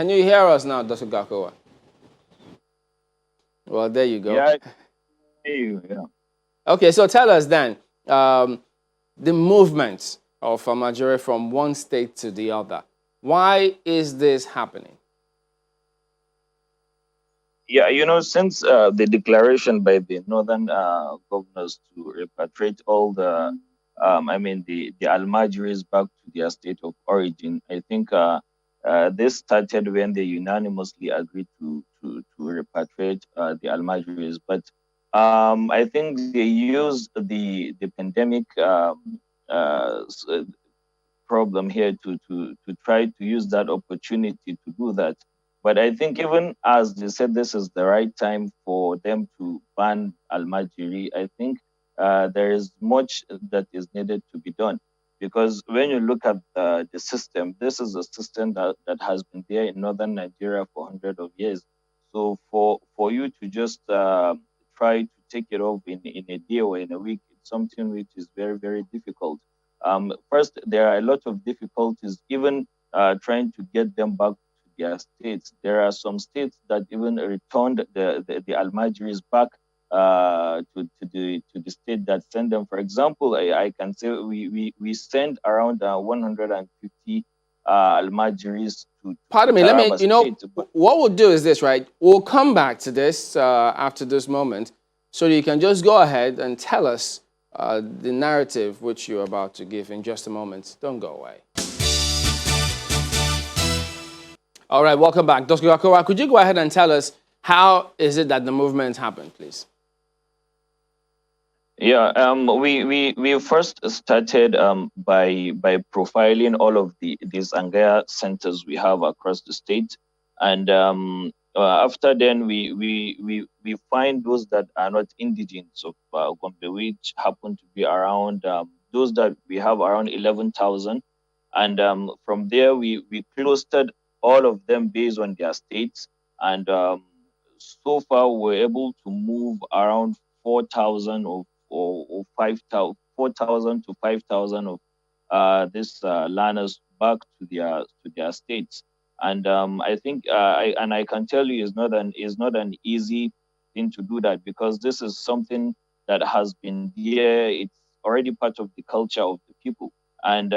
Can you hear us now, Dr. Gakoa? Well, there you go. Yeah, I hear you. Yeah. Okay, so tell us then um, the movement of Almajirai from one state to the other. Why is this happening? Yeah, since the declaration by the northern governors to repatriate all the Almajiris back to their state of origin, I think this started when they unanimously agreed to repatriate the Almajiris. But I think they used the pandemic problem here to try to use that opportunity to do that. But I think even as they said this is the right time for them to ban Al-Majiri, I think there is much that is needed to be done. Because when you look at the system, this is a system that has been there in northern Nigeria for hundreds of years. So for you to just try to take it off in a day or in a week, it's something which is very, very difficult. First, there are a lot of difficulties even trying to get them back to their states. There are some states that even returned the Almajiris back to the state that sent them. For example, I can say we sent around 150 Almajiris to Pardon me, let me, Taraba State. But what we'll do is this, right? We'll come back to this after this moment. So you can just go ahead and tell us the narrative which you're about to give in just a moment. Don't go away. All right, welcome back. Dr. Gakoa, could you go ahead and tell us how is it that the movement happened, please? Yeah, we first started by profiling all of these Angaya centers we have across the state, and after then we find those that are not indigenes of Gombe, which happen to be around those that we have around 11,000, and from there we clustered all of them based on their states, and so far we're able to move around 4,000 or 5,000, 4,000 to 5,000 of these learners back to their states. And I think I can tell you is not an easy thing to do that, because this is something that has been there. It's already part of the culture of the people. And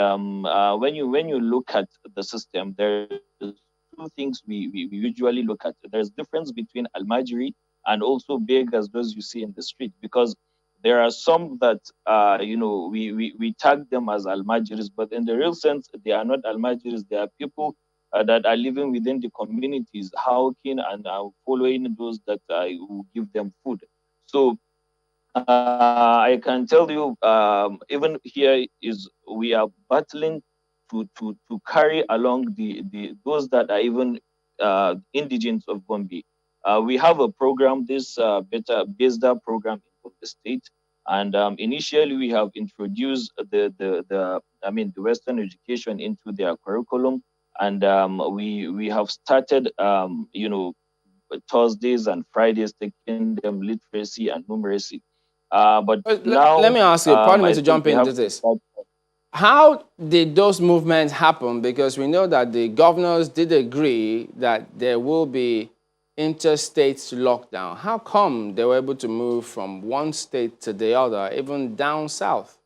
when you look at the system, there's two things we usually look at. There's difference between Almajiri and also beggars, those you see in the street, because there are some that we tag them as almajiris, but in the real sense they are not almajiris. They are people that are living within the communities, hawking and following those that who give them food. So I can tell you, even here is we are battling to carry along the those that are even indigenous of Gombe. We have a program, this better BESDA program in Gombe State, and initially we have introduced the Western education into their curriculum, and we have started Thursdays and Fridays taking them literacy and numeracy. But Let now me ask you, pardon I me to think jump we have into to this. start. How did those movements happen? Because we know that the governors did agree that there will be interstate lockdown. How come they were able to move from one state to the other, even down south?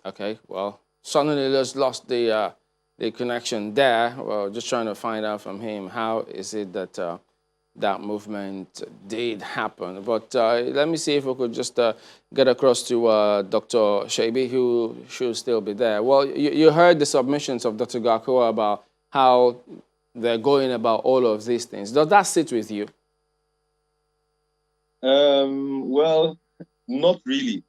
Okay, well, suddenly just lost the connection there. Well, just trying to find out from him how is it that that movement did happen. But let me see if we could just get across to Dr. Shaibi, who should still be there. Well, you heard the submissions of Dr. Gakoa about how they're going about all of these things. Does that sit with you? Well, not really,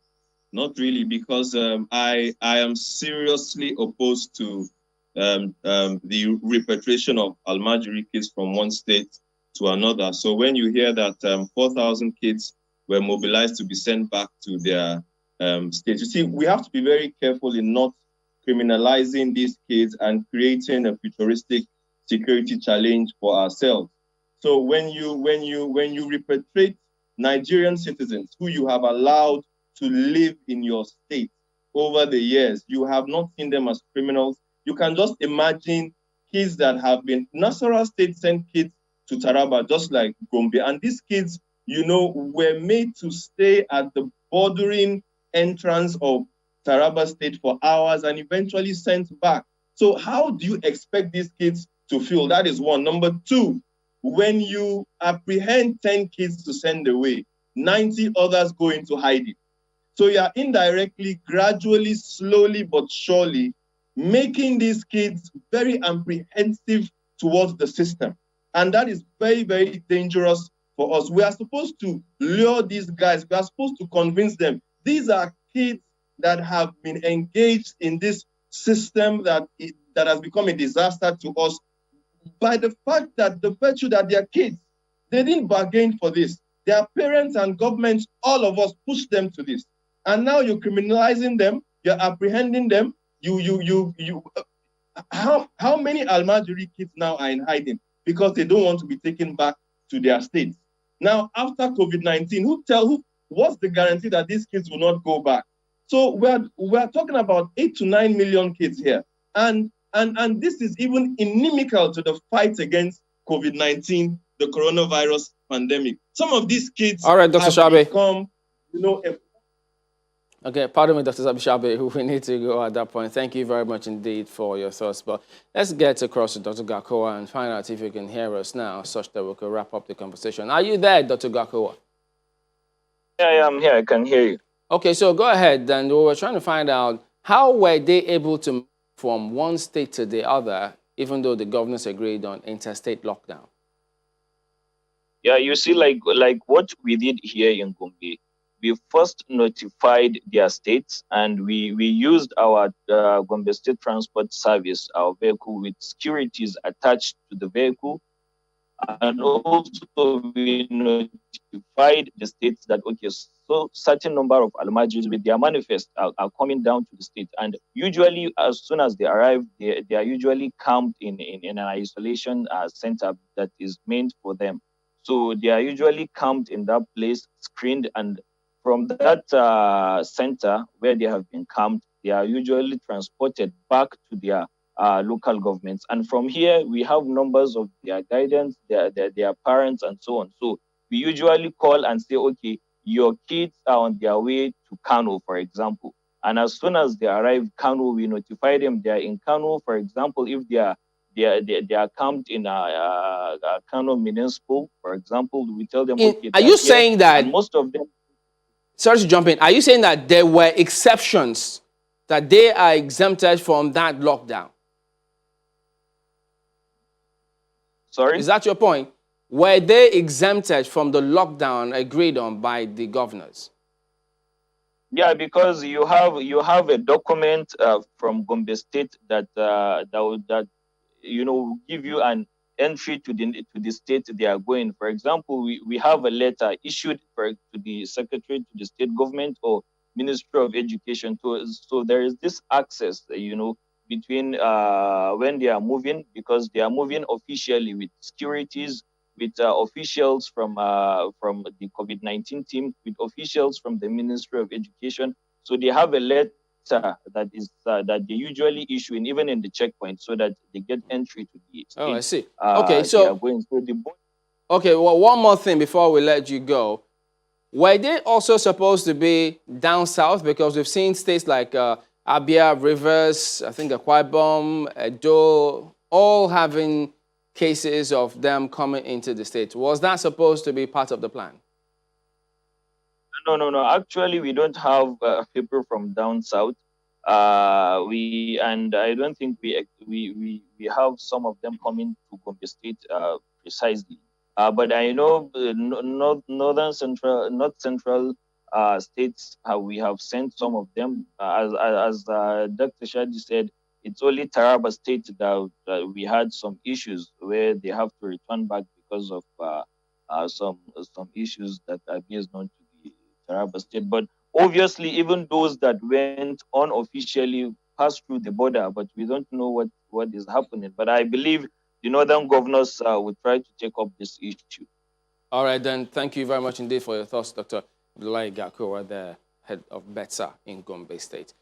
not really, because I am seriously opposed to the repatriation of Almajiri kids from one state to another. So when you hear that 4,000 kids were mobilized to be sent back to their states, you see, we have to be very careful in not criminalizing these kids and creating a futuristic security challenge for ourselves. So when you repatriate Nigerian citizens who you have allowed to live in your state over the years, you have not seen them as criminals. You can just imagine kids that have been Nasarawa State sent kids to Taraba just like Gombe, and these kids, were made to stay at the bordering entrance of Taraba State for hours and eventually sent back. So how do you expect these kids to feel? That is one. Number two, when you apprehend 10 kids to send away, 90 others go into hiding. So you are indirectly, gradually, slowly, but surely making these kids very apprehensive towards the system. And that is very, very dangerous for us. We are supposed to lure these guys. We are supposed to convince them. These are kids that have been engaged in this system that has become a disaster to us by the fact that the virtue that they are kids, they didn't bargain for this. Their parents and governments, all of us pushed them to this. And now you're criminalizing them, you're apprehending them. How many Almajiri kids now are in hiding because they don't want to be taken back to their states? Now, after COVID-19, what's the guarantee that these kids will not go back? So we're talking about 8 to 9 million kids here. And this is even inimical to the fight against COVID-19, the coronavirus pandemic. Some of these kids All right, Dr. have Shabe. become, Okay, pardon me, Dr. Shabe, we need to go at that point. Thank you very much indeed for your thoughts. But let's get across to Dr. Gakoa and find out if you can hear us now, such that we can wrap up the conversation. Are you there, Dr. Gakoa? Yeah, I am here. I can hear you. Okay, so go ahead. And we were trying to find out how were they able to move from one state to the other, even though the governors agreed on interstate lockdown? Yeah, you see, like what we did here in Gombe, we first notified their states, and we used our Gombe State Transport Service, our vehicle with securities attached to the vehicle, and also we notified the states that okay, so certain number of Almajiris with their manifest are coming down to the state, and usually as soon as they arrive, they are usually camped in an isolation center that is meant for them. So they are usually camped in that place, screened, and from that center where they have been camped, they are usually transported back to their local governments. And from here, we have numbers of their guidance, their parents, and so on. So we usually call and say, okay, your kids are on their way to Kano, for example. And as soon as they arrive Kano, we notify them they are in Kano. For example, if they are camped in Kano Municipal, for example, we tell them, okay, Are they you are here. saying that, And most of them, sorry to jump in, are you saying that there were exceptions, that they are exempted from that lockdown? sorry? Is that your point? Were they exempted from the lockdown agreed on by the governors? Yeah, because you have a document from Gombe State that give you an entry to the state they are going. For example, we have a letter issued to the secretary to the state government or Ministry of Education. So there is this access, between when they are moving, because they are moving officially with securities, with officials from the COVID-19 team, with officials from the Ministry of Education. So they have a letter that they usually issue, and even in the checkpoint, so that they get entry to the Oh, I state see. Okay, they are so, going. So okay, well, one more thing before we let you go. Were they also supposed to be down south? Because we've seen states like Abia, Rivers, I think Akwa Ibom, Edo, all having cases of them coming into the state. Was that supposed to be part of the plan? No. Actually, we don't have people from down south. And I don't think we have some of them coming to Gombe State precisely. But I know north central states, we have sent some of them. As Dr. Shadi said, it's only Taraba State that we had some issues where they have to return back because of some issues that are based on to the Taraba State. But obviously, even those that went unofficially passed through the border, but we don't know what is happening. But I believe the northern governors will try to take up this issue. All right, then. Thank you very much indeed for your thoughts, Dr. Abdullahi Gakura, the head of BETSA in Gombe State.